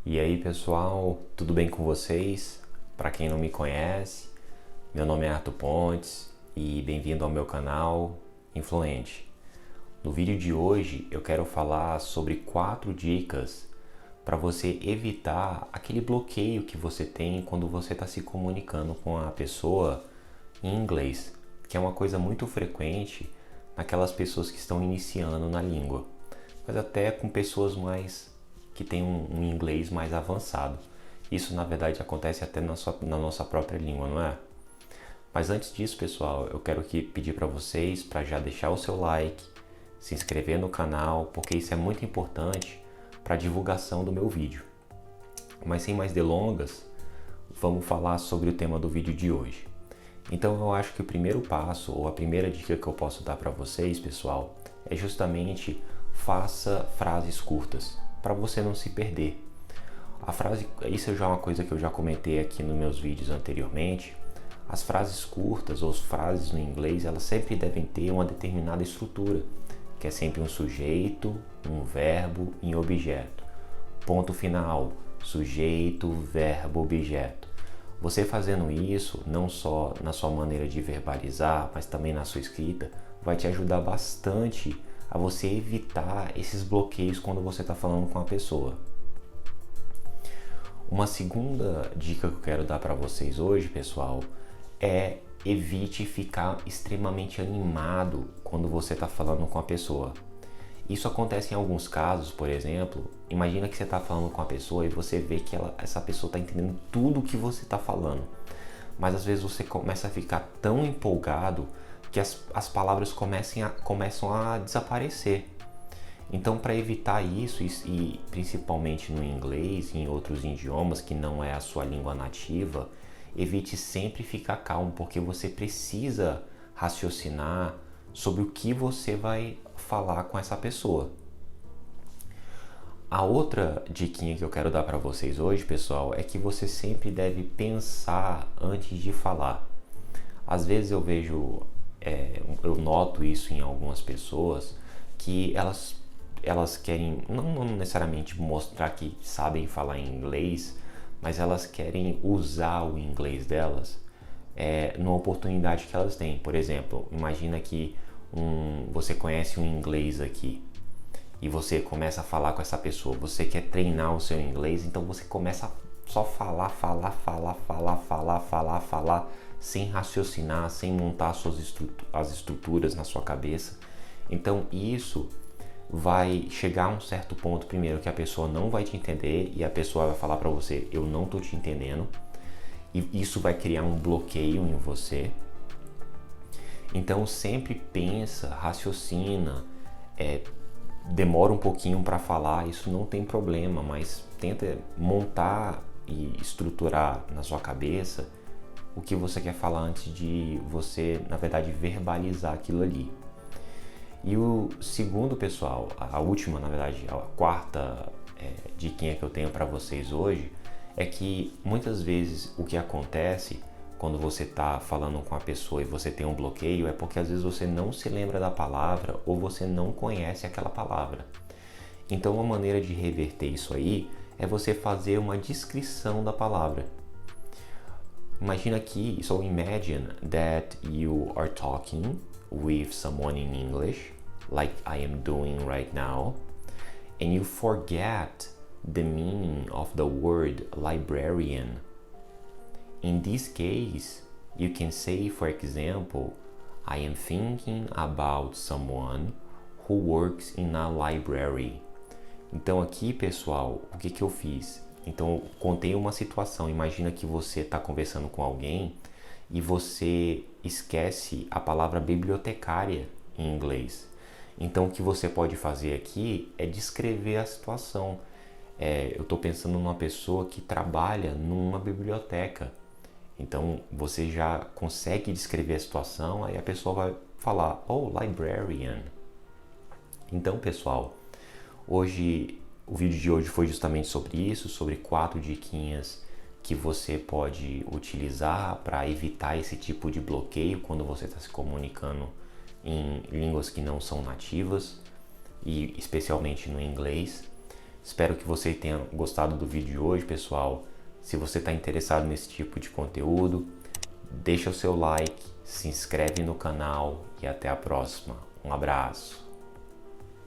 E aí pessoal, tudo bem com vocês? Para quem não me conhece, meu nome é Arthur Pontes e bem-vindo ao meu canal Influente. No vídeo de hoje eu quero falar sobre 4 dicas para você evitar aquele bloqueio que você tem quando você está se comunicando com a pessoa em inglês, que é uma coisa muito frequente naquelas pessoas que estão iniciando na língua, mas até com pessoas que têm um inglês mais avançado. Isso na verdade acontece até na nossa própria língua, não é? Mas antes disso, pessoal, eu quero pedir para vocês para já deixar o seu like, se inscrever no canal, porque isso é muito importante para a divulgação do meu vídeo. Mas sem mais delongas, vamos falar sobre o tema do vídeo de hoje. Então eu acho que o primeiro passo, ou a primeira dica que eu posso dar para vocês, pessoal, é justamente faça frases curtas, para você não se perder. Isso já é uma coisa que eu já comentei aqui nos meus vídeos anteriormente. As frases curtas ou as frases no inglês, elas sempre devem ter uma determinada estrutura, que é sempre um sujeito, um verbo e um objeto. Ponto final, sujeito, verbo, objeto. Você fazendo isso, não só na sua maneira de verbalizar, mas também na sua escrita, vai te ajudar bastante a você evitar esses bloqueios quando você está falando com a pessoa. Uma segunda dica que eu quero dar para vocês hoje, pessoal, é evite ficar extremamente animado quando você está falando com a pessoa. Isso acontece em alguns casos, por exemplo, imagina que você está falando com a pessoa e você vê que essa pessoa está entendendo tudo o que você está falando, mas às vezes você começa a ficar tão empolgado que as palavras começam a desaparecer. Então, para evitar isso, e principalmente no inglês e em outros idiomas que não é a sua língua nativa, evite sempre ficar calmo, porque você precisa raciocinar sobre o que você vai falar com essa pessoa. A outra diquinha que eu quero dar para vocês hoje, pessoal, é que você sempre deve pensar antes de falar. Às vezes eu noto isso em algumas pessoas, que elas querem não necessariamente mostrar que sabem falar inglês, mas elas querem usar o inglês delas numa oportunidade que elas têm. Por exemplo, imagina que você conhece um inglês aqui e você começa a falar com essa pessoa, você quer treinar o seu inglês, então você começa a só falar, sem raciocinar, sem montar as estruturas na sua cabeça. Então isso vai chegar a um certo ponto, primeiro, que a pessoa não vai te entender e a pessoa vai falar para você, eu não tô te entendendo, e isso vai criar um bloqueio em você. Então sempre pensa, raciocina, demora um pouquinho para falar, isso não tem problema, mas tenta montar e estruturar na sua cabeça o que você quer falar antes de você, na verdade, verbalizar aquilo ali. E o segundo, pessoal, a última, na verdade, a quarta diquinha que eu tenho para vocês hoje é que muitas vezes o que acontece quando você está falando com a pessoa e você tem um bloqueio é porque às vezes você não se lembra da palavra ou você não conhece aquela palavra. Então uma maneira de reverter isso aí é você fazer uma descrição da palavra. Imagine that you are talking with someone in English, like I am doing right now, and you forget the meaning of the word librarian. In this case, you can say, for example, I am thinking about someone who works in a library. Então aqui, pessoal, o que eu fiz? Então eu contei uma situação. Imagina que você está conversando com alguém e você esquece a palavra bibliotecária em inglês. Então o que você pode fazer aqui é descrever a situação. Eu estou pensando numa pessoa que trabalha numa biblioteca. Então você já consegue descrever a situação, aí a pessoa vai falar, oh, librarian. Então, pessoal, o vídeo de hoje foi justamente sobre isso, sobre 4 diquinhas que você pode utilizar para evitar esse tipo de bloqueio quando você está se comunicando em línguas que não são nativas, e especialmente no inglês. Espero que você tenha gostado do vídeo de hoje, pessoal. Se você está interessado nesse tipo de conteúdo, deixa o seu like, se inscreve no canal e até a próxima. Um abraço.